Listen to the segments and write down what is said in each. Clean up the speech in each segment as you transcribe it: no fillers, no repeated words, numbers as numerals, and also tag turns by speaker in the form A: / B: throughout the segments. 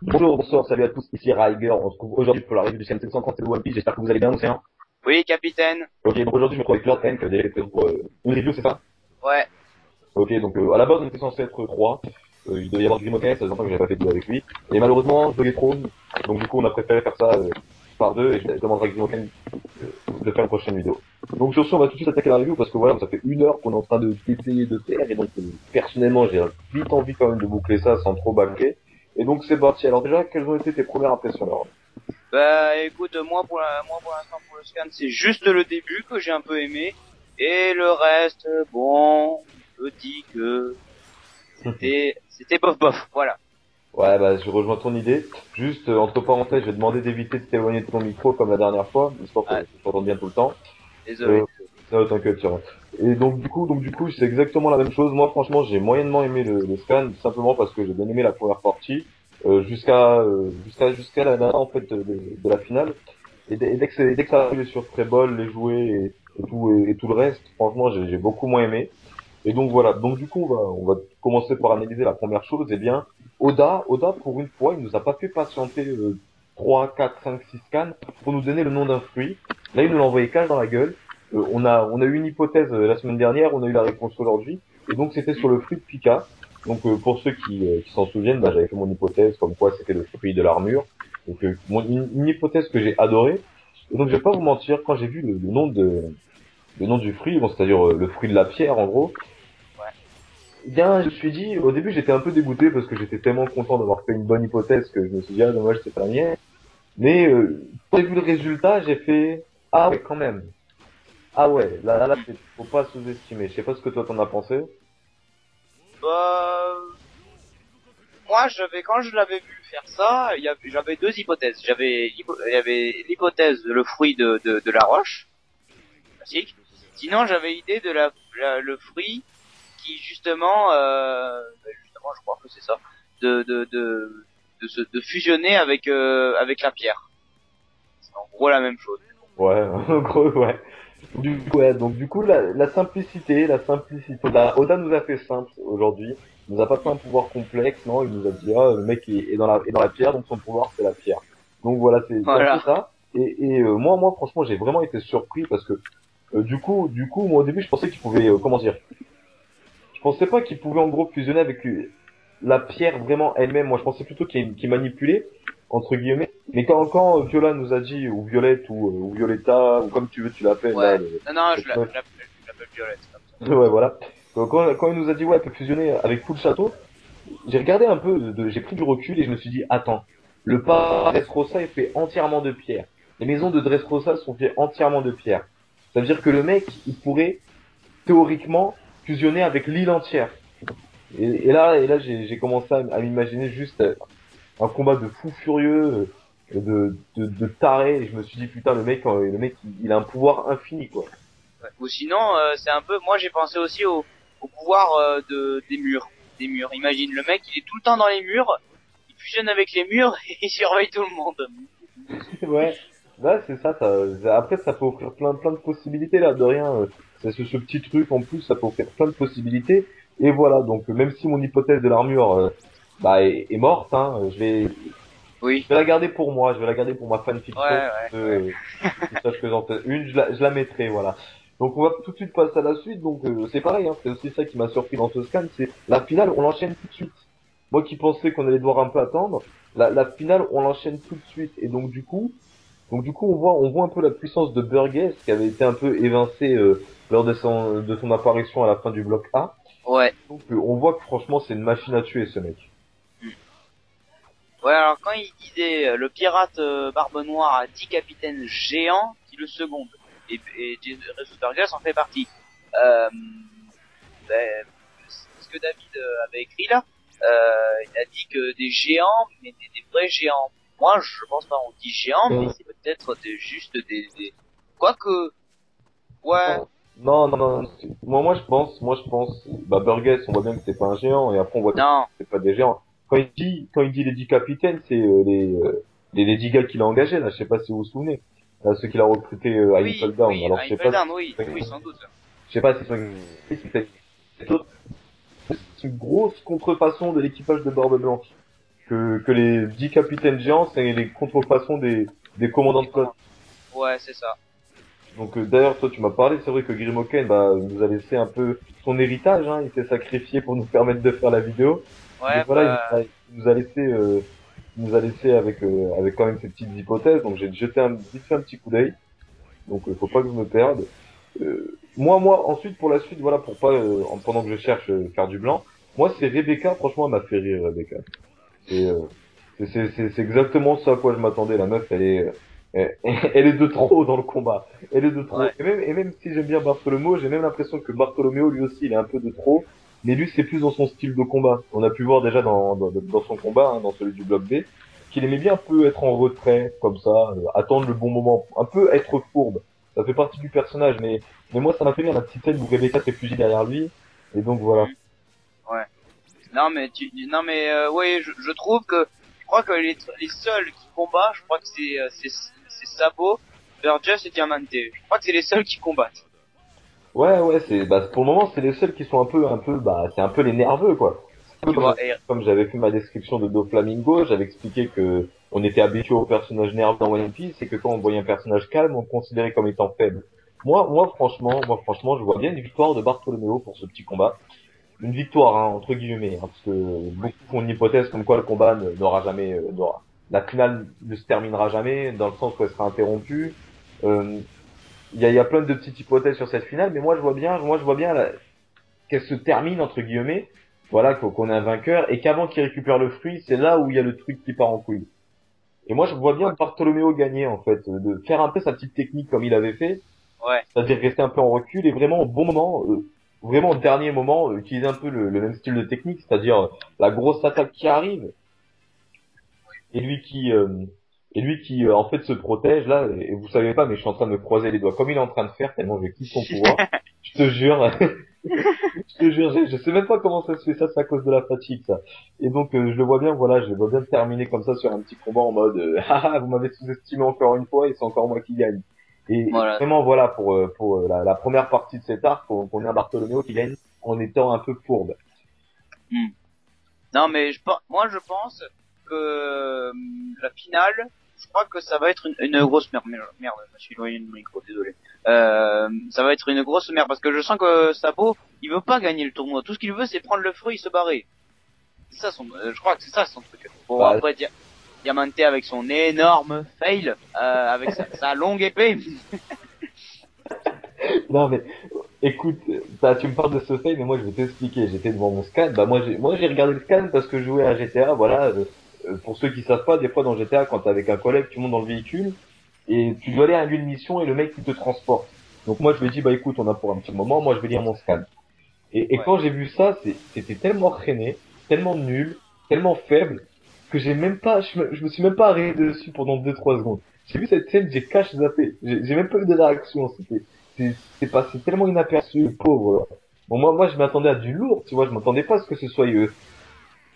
A: Bonjour, bonsoir, salut à tous, ici Riger, on se trouve aujourd'hui pour la revue du CM 730 de One Piece, j'espère que vous allez bien, Océan.
B: Oui, capitaine.
A: Ok, donc aujourd'hui je me trouve avec Lord N, que j'ai fait pour une review, c'est ça?
B: Ouais.
A: Ok, donc à la base on était censé être trois, il devait y avoir du Grimoket, ça fait longtemps que j'avais pas fait de vidéo avec lui, et malheureusement je buguais trop, donc du coup on a préféré faire ça par deux, et je demanderai à Grimoken de faire une prochaine vidéo. Donc sur ce on va tout de suite attaquer la review, parce que voilà, ça fait 1 heure qu'on est en train de d'essayer de faire, et donc personnellement j'ai vite envie quand même de boucler ça sans trop bâcler. Et donc c'est parti. Alors déjà, quelles ont été tes premières impressions, Laurent?
B: Bah écoute, moi pour l'instant pour le scan, c'est juste le début que j'ai un peu aimé. Et le reste, bon, je dis que c'était bof bof, voilà.
A: Ouais, bah je rejoins ton idée. Juste entre parenthèses, je vais demander d'éviter de t'éloigner de ton micro comme la dernière fois, histoire que
B: Ah,
A: je t'entende bien tout le temps.
B: désolé.
A: Ça va, t'inquiète, ça va. Et donc du coup, c'est exactement la même chose. Moi, franchement, j'ai moyennement aimé le scan, simplement parce que j'ai bien aimé la première partie, jusqu'à la en fait de la finale. Et dès que ça arrive sur Trébol, les jouets et tout le reste, franchement, j'ai beaucoup moins aimé. Et donc voilà. Donc du coup, on va commencer par analyser la première chose. Eh bien, Oda, pour une fois, il nous a pas fait patienter 3, 4, 5, 6 scans pour nous donner le nom d'un fruit. Là, il nous l'a envoyé cache dans la gueule. On a eu une hypothèse la semaine dernière, on a eu la réponse aujourd'hui. Et donc c'était sur le fruit de Pika. Donc pour ceux qui s'en souviennent, bah, j'avais fait mon hypothèse comme quoi c'était le fruit de l'armure. Donc une hypothèse que j'ai adorée. Et donc je vais pas vous mentir, quand j'ai vu le nom du fruit, bon, c'est-à-dire le fruit de la pierre en gros,
B: Ouais.
A: eh bien, je me suis dit, au début, j'étais un peu dégoûté parce que j'étais tellement content d'avoir fait une bonne hypothèse que je me suis dit, ah, dommage, c'est pas la mienne. Mais, quand j'ai vu le résultat, j'ai fait, ah ouais, quand même. Ah ouais, là, faut pas sous-estimer. Je sais pas ce que toi t'en as pensé.
B: Bah, moi quand je l'avais vu faire ça, j'avais deux hypothèses. Il y avait l'hypothèse de le fruit de la roche, classique. Sinon, j'avais l'idée de le fruit qui justement je crois que c'est ça, de fusionner avec la pierre. C'est en gros la même chose.
A: Ouais, en gros, ouais. Donc du coup, la simplicité. Oda nous a fait simple aujourd'hui. Il nous a pas fait un pouvoir complexe, non. Il nous a dit, ah, le mec est dans la pierre, donc son pouvoir c'est la pierre. Donc voilà, c'est un peu
B: Voilà.
A: ça. Et moi, franchement, j'ai vraiment été surpris parce que du coup, moi au début, je pensais qu'il pouvait, comment dire, je pensais pas qu'il pouvait en gros fusionner avec la pierre vraiment elle-même. Moi, je pensais plutôt qu'il manipulait entre guillemets. Mais quand Viola nous a dit, ou Violette ou Violetta ou comme tu veux, tu l'appelles là.
B: Ouais. Non, non,
A: Le-
B: je l'appelle Violette, comme ça.
A: Ouais, voilà. Donc, quand il nous a dit ouais, elle peut fusionner avec tout le château, j'ai regardé un peu, j'ai pris du recul et je me suis dit attends, le pas Dressrosa est fait entièrement de pierre. Les maisons de Dressrosa sont faites entièrement de pierre. Ça veut dire que le mec, il pourrait théoriquement fusionner avec l'île entière. Et là, j'ai commencé à m'imaginer juste un combat de fou furieux, de taré. Et je me suis dit putain, le mec, il a un pouvoir infini quoi.
B: Ouais. Ou sinon, c'est un peu, moi j'ai pensé aussi au pouvoir des murs. Des murs. Imagine, le mec, il est tout le temps dans les murs, il fusionne avec les murs et il surveille tout le monde.
A: Ouais, là c'est ça, après ça peut offrir plein de possibilités là, de rien. C'est ce petit truc en plus, ça peut offrir plein de possibilités. Et voilà, donc même si mon hypothèse de l'armure bah, est morte, hein, je
B: Oui.
A: vais la garder pour moi, je vais la garder pour ma
B: Ouais,
A: fanfiction.
B: ouais, ouais.
A: Euh, que sache que j'en fais une, je la mettrai, voilà. Donc on va tout de suite passer à la suite. Donc c'est pareil, hein, c'est aussi ça qui m'a surpris dans ce scan, c'est la finale, on l'enchaîne tout de suite. Moi qui pensais qu'on allait devoir un peu attendre, la finale, on l'enchaîne tout de suite. Et donc du coup, on voit un peu la puissance de Burgess qui avait été un peu évincé lors de son apparition à la fin du bloc A.
B: Ouais.
A: Donc on voit que franchement c'est une machine à tuer ce mec.
B: Ouais, alors quand il disait le pirate Barbe Noire a 10 capitaines géants qui le secondent, et Jesus Burgess en fait partie. Euh, ben, ce que David avait écrit là, il a dit que des géants, mais des vrais géants. Moi, je pense pas, on dit géants, mais c'est peut-être juste quoique, ouais,
A: Non, non, non, non. Moi je pense, bah Burgess, on voit bien que c'est pas un géant et après on voit que
B: non,
A: c'est pas des géants. Quand il dit les 10 capitaines, c'est les 10 gars qu'il a engagés là. Je sais pas si vous vous souvenez, ceux qu'il a recrutés à
B: oui,
A: Impel Down.
B: oui,
A: Alors
B: à Impel Down, oui, oui, sans doute.
A: je sais pas si c'est une grosse contrefaçon de l'équipage de Barbe Blanche. que les 10 capitaines géants, c'est les contrefaçons des commandants de flotte.
B: Ouais, c'est ça.
A: Donc d'ailleurs, toi tu m'as parlé, c'est vrai que Grimoken nous a laissé un peu son héritage, hein, il s'est sacrifié pour nous permettre de faire la vidéo. Mais
B: Ouais,
A: voilà,
B: bah,
A: il nous a laissé, il nous a laissé avec quand même ces petites hypothèses. Donc j'ai jeté vite fait un petit coup d'œil. Donc faut pas que je me perde. Moi, ensuite pour la suite, voilà, pour pas pendant que je cherche faire du blanc, moi c'est Rebecca. Franchement, elle m'a fait rire Rebecca. Et c'est exactement ça à quoi je m'attendais. La meuf, elle est de trop dans le combat. Elle est de trop.
B: ouais.
A: Et même si j'aime bien Bartholomew, j'ai même l'impression que Bartholomew, lui aussi, il est un peu de trop. Mais lui, c'est plus dans son style de combat. On a pu voir déjà dans son combat, hein, dans celui du bloc B, qu'il aimait bien un peu être en retrait, comme ça, attendre le bon moment, un peu être fourbe. Ça fait partie du personnage, mais moi, ça m'a fait rire la petite scène où Rebecca s'est réfugie derrière lui. Et donc voilà.
B: Mhm. Ouais. Non mais ouais, je trouve que je crois que les seuls qui combattent, je crois que c'est Sabo, Burgess et Diamante. Je crois que c'est les seuls qui combattent.
A: Ouais, pour le moment, c'est les seuls qui sont c'est un peu les nerveux, quoi. Un peu
B: Tu vois,
A: comme j'avais fait ma description de Doflamingo, j'avais expliqué que on était habitué aux personnages nerveux dans One Piece et que quand on voyait un personnage calme, on le considérait comme étant faible. Franchement, je vois bien une victoire de Bartholomew pour ce petit combat. Une victoire, hein, entre guillemets, hein, parce que beaucoup font une hypothèse comme quoi le combat n'aura jamais, la finale ne se terminera jamais, dans le sens où elle sera interrompue. Euh, il y a plein de petites hypothèses sur cette finale, mais moi je vois bien qu'elle se termine entre guillemets, voilà, qu'on a un vainqueur et qu'avant qu'il récupère le fruit, c'est là où il y a le truc qui part en couille. Et moi je vois bien
B: ouais,
A: Bartholoméo gagner en fait, de faire un peu sa petite technique comme il avait fait,
B: ouais,
A: c'est-à-dire rester un peu en recul et vraiment au bon moment, vraiment au dernier moment, utiliser un peu le même style de technique, c'est-à-dire la grosse attaque qui arrive et lui qui en fait se protège là, et vous savez pas, mais je suis en train de me croiser les doigts comme il est en train de faire tellement je kiffe son pouvoir. Je te jure. Je te jure, je sais même pas comment ça se fait, ça c'est à cause de la fatigue ça. Et donc je le vois bien, voilà, je le vois bien terminer comme ça sur un petit combat en mode haha, vous m'avez sous-estimé encore une fois et c'est encore moi qui gagne. Et
B: voilà.
A: vraiment voilà pour la première partie de cet arc, qu'on ait un Bartholoméo qui gagne en étant un peu fourbe.
B: Hmm. Non mais moi je pense que la finale, je crois que ça va être une grosse merde. Merde, je me suis éloigné de mon micro, désolé. Ça va être une grosse merde parce que je sens que Sabo, il veut pas gagner le tournoi. Tout ce qu'il veut, c'est prendre le fruit et se barrer. C'est ça je crois que c'est ça son truc. Bon
A: Bah,
B: après Diamante avec son énorme fail, avec sa longue épée.
A: non mais écoute, tu me parles de ce fait, mais moi je vais t'expliquer. J'étais devant mon scan. Bah moi j'ai regardé le scan parce que je jouais à GTA. Voilà. Pour ceux qui savent pas, des fois dans GTA, quand t'es avec un collègue, tu montes dans le véhicule et tu dois aller à un lieu de mission et le mec il te transporte. Donc moi je lui ai dit bah écoute, on a pour un petit moment, moi je vais lire mon scan. Et
B: Ouais.
A: quand j'ai vu ça, c'était tellement rené, tellement nul, tellement faible que je me suis même pas arrêté dessus pendant 2 3 secondes. J'ai vu cette scène, j'ai caché zappé. J'ai même pas eu de réaction. C'est passé tellement inaperçu, le pauvre. Bon moi je m'attendais à du lourd, tu vois, je m'attendais pas à ce que ce soit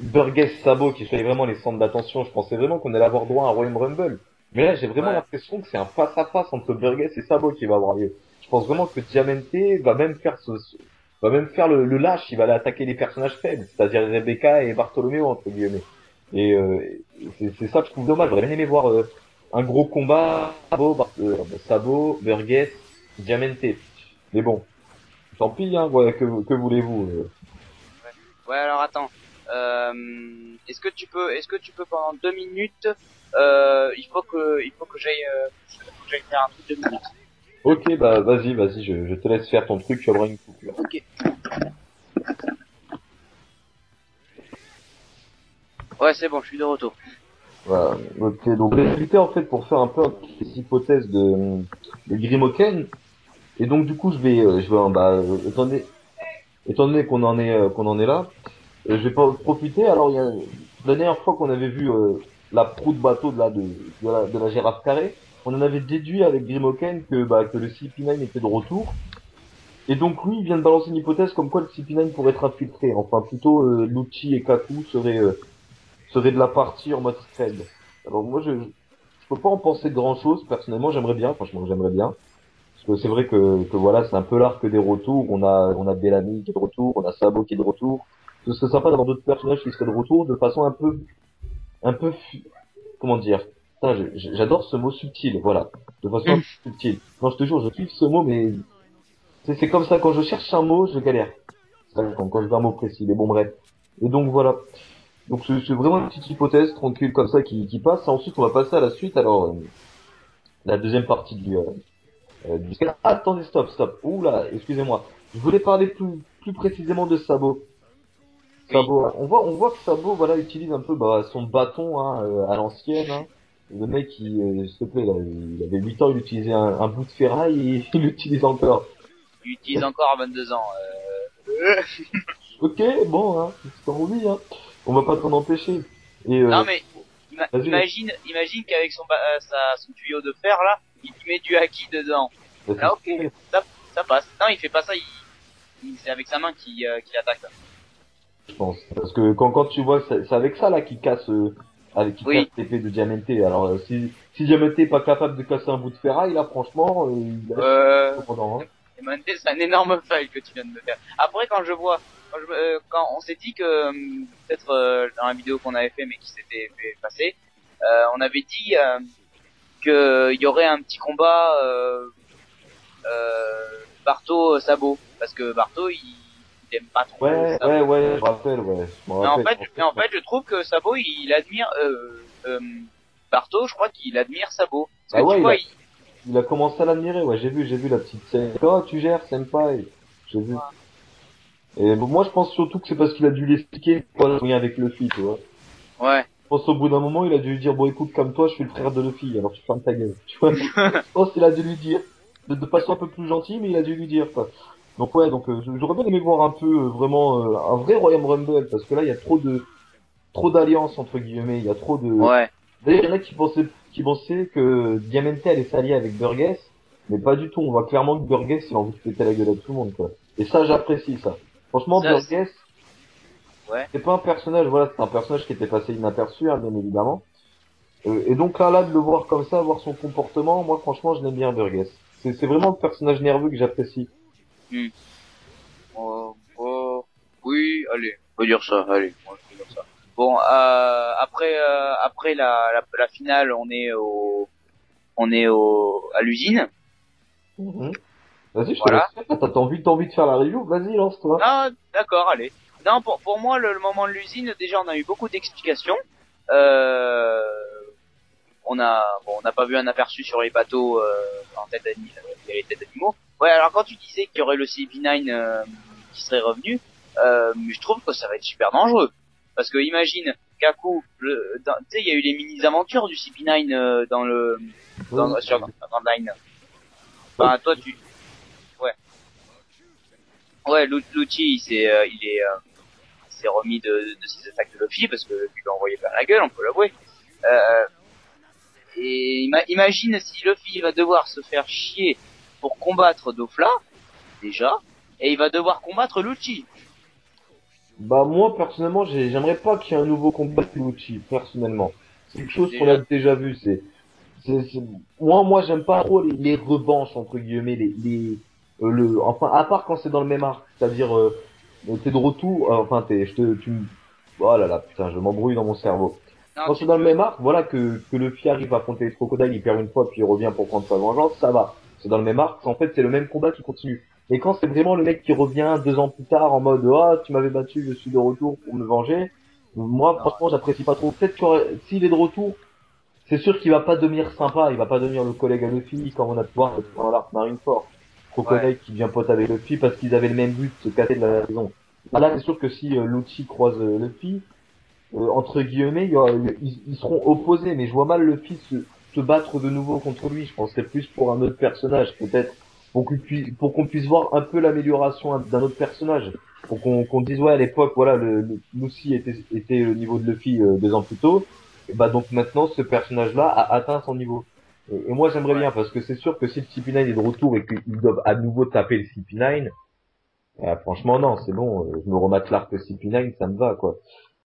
A: Burgess Sabo qui soient vraiment les centres d'attention. Je pensais vraiment qu'on allait avoir droit à un Royal Rumble. Mais là j'ai vraiment
B: Ouais.
A: l'impression que c'est un face à face entre Burgess et Sabo qui va avoir lieu. Je pense vraiment que Diamante va même faire le lâche, il va aller attaquer les personnages faibles, c'est-à-dire Rebecca et Bartholoméo entre guillemets. Et c'est ça que je trouve dommage. J'aurais bien aimé voir un gros combat Sabo, Burgess, Diamante. Mais bon, tant pis, hein, voilà, que voulez-vous
B: Ouais, alors attends. Est-ce que tu peux pendant 2 minutes, il faut que j'aille faire un truc 2 minutes.
A: Ok, bah vas-y, je te laisse faire ton truc, tu auras une coupure.
B: Ok. Ouais, c'est bon, je suis de retour.
A: Voilà. Ok, donc j'étais en fait pour faire un peu des hypothèses de Grimoken. Et donc du coup étant donné qu'on en est là, je vais pas profiter. Alors la dernière fois qu'on avait vu la proue de bateau de la girafe carrée, on en avait déduit avec Grimoken que le CP9 était de retour. Et donc lui, il vient de balancer une hypothèse comme quoi le CP9 pourrait être infiltré. Enfin plutôt Lucci et Kaku seraient de la partie en mode scred. Alors moi je peux pas en penser grand chose. Personnellement, j'aimerais bien. Franchement, j'aimerais bien. Parce que c'est vrai que voilà, c'est un peu l'arc des retours. On a Bellamy qui est de retour, on a Sabo qui est de retour. Ce serait sympa d'avoir d'autres personnages qui seraient de retour de façon un peu un peu, comment dire, putain, j'adore ce mot subtil, voilà, de façon un peu subtile. Non, je te jure, je kiffe ce mot, mais c'est comme ça, quand je cherche un mot, je galère. C'est ça, quand je veux un mot précis, mais bon, bref. Et donc voilà. Donc c'est vraiment une petite hypothèse tranquille comme ça qui passe. Ensuite, on va passer à la suite. Alors, la deuxième partie du skate. Ah, attendez, stop. Ouh là, excusez-moi. Je voulais parler plus précisément de Sabo.
B: Oui.
A: Sabo, on voit que Sabo, voilà, utilise un peu bah, son bâton hein, à l'ancienne. Hein. Le mec, s'il te plaît, là, il avait 8 ans, il utilisait un bout de ferraille et il l'utilise encore.
B: Il utilise encore à 22 ans.
A: Ok, bon, hein, c'est comme on dit, hein. On va pas t'en empêcher. Et
B: Non mais
A: vas-y,
B: imagine qu'avec son tuyau de fer là, il met du haki dedans. Là ok,
A: vas-y.
B: ça passe. Non, il fait pas ça, c'est avec sa main qu'il attaque. Là.
A: Je pense. Parce que quand tu vois, c'est avec ça là qui casse, qui casse
B: Oui.
A: l'épée de Diamante. Alors si Diamante est pas capable de casser un bout de ferraille, là franchement, il a cependant. Hein.
B: Emmanuel, c'est un énorme fail que tu viens de me faire. Après, quand on s'est dit que peut-être dans la vidéo qu'on avait fait, mais qui s'était fait passer, on avait dit que il y aurait un petit combat Barto Sabot, parce que Barto il aime pas trop Sabot.
A: Ouais, je me rappelle, ouais, je me rappelle.
B: Mais en fait, je trouve que Sabot il admire Barto, je crois qu'il admire Sabot,
A: Ah
B: parce que tu
A: ouais,
B: vois,
A: il a commencé à l'admirer. Ouais, j'ai vu la petite scène. Oh, tu gères, senpai. J'ai vu. Et bon, moi, je pense surtout que c'est parce qu'il a dû l'expliquer pas rien avec Luffy, tu vois.
B: ouais.
A: Je pense au bout d'un moment, il a dû lui dire, bon, écoute, comme toi, je suis le frère de Luffy, alors tu fermes ta gueule. Tu vois. Je pense qu'il a dû lui dire. De façon un peu plus gentille, mais il a dû lui dire, quoi. Donc ouais, donc j'aurais bien aimé voir un peu vraiment un vrai Royal Rumble parce que là il y a trop d'alliances entre guillemets, il y a trop de.
B: Ouais.
A: D'ailleurs il y en a qui pensaient que Diamante allait s'allier avec Burgess, mais pas du tout. On voit clairement que Burgess il a envie de péter la gueule à tout le monde quoi. Et ça j'apprécie ça. Franchement
B: Ça,
A: Burgess
B: ouais.
A: c'est pas un personnage, voilà c'est un personnage qui était passé inaperçu hein, bien évidemment. Et donc là de le voir comme ça, voir son comportement, moi franchement je l'aime bien Burgess. C'est vraiment le personnage nerveux que j'apprécie.
B: Hmm. Oui, allez, on peut dire ça, allez, on peut dire ça. Bon, après la finale, à l'usine.
A: Mhm. Vas-y, je te
B: Voilà.
A: laisse faire. T'as envie de faire la review? Vas-y, lance-toi.
B: Ah, d'accord, allez. Non, pour moi, le moment de l'usine, déjà, on a eu beaucoup d'explications. On n'a pas vu un aperçu sur les bateaux en tête les têtes d'animaux. Ouais, alors quand tu disais qu'il y aurait le CP9 qui serait revenu, je trouve que ça va être super dangereux. Parce que imagine, Kaku, tu sais, il y a eu les mini-aventures du CP9
A: Oui.
B: dans le line.
A: Ouais.
B: Enfin, toi, ouais. Ouais, Lucci, il s'est remis de ses attaques de Luffy parce que Luffy lui a envoyé plein la gueule, on peut l'avouer. Euh, Et imagine si Luffy va devoir se faire chier pour combattre Dofla, déjà, et il va devoir combattre Lucci.
A: Bah moi personnellement j'aimerais pas qu'il y ait un nouveau combat de Gucci, personnellement. C'est quelque chose qu'on a
B: Déjà.
A: déjà vu. C'est- moi j'aime pas trop les revanches entre guillemets enfin à part quand c'est dans le même arc, c'est-à-dire t'es de retour, enfin t'es je te tu me- oh là là putain je m'embrouille dans mon cerveau.
B: Non,
A: Quand c'est dans le même arc, voilà que Luffy arrive à affronter les crocodiles, il perd une fois puis il revient pour prendre sa vengeance, ça va. C'est dans le même arc, en fait c'est le même combat qui continue. Et quand c'est vraiment le mec qui revient 2 ans plus tard en mode ah tu m'avais battu, je suis de retour pour me venger, moi
B: non,
A: franchement j'apprécie pas trop. Peut-être s'il est de retour, c'est sûr qu'il va pas devenir sympa, il va pas devenir le collègue à Luffy comme on a pu voir dans l'arc Marineford.
B: ouais,
A: Crocodile qui devient pote avec Luffy parce qu'ils avaient le même but, se casser de la maison. Là c'est sûr que si Lucci croise Luffy, entre guillemets, ils seront opposés, mais je vois mal Luffy se battre de nouveau contre lui. Je penserais plus pour un autre personnage, peut-être, pour qu'on puisse voir un peu l'amélioration d'un autre personnage. Pour qu'on dise, ouais, à l'époque, voilà, Lucy était le niveau de Luffy 2 ans plus tôt. Et bah donc maintenant, ce personnage-là a atteint son niveau. Et moi, j'aimerais
B: ouais.
A: bien, parce que c'est sûr que si le CP9 est de retour et qu'ils doivent à nouveau taper le CP9, franchement, non, c'est bon, je me remate l'arc CP9, ça me va, quoi.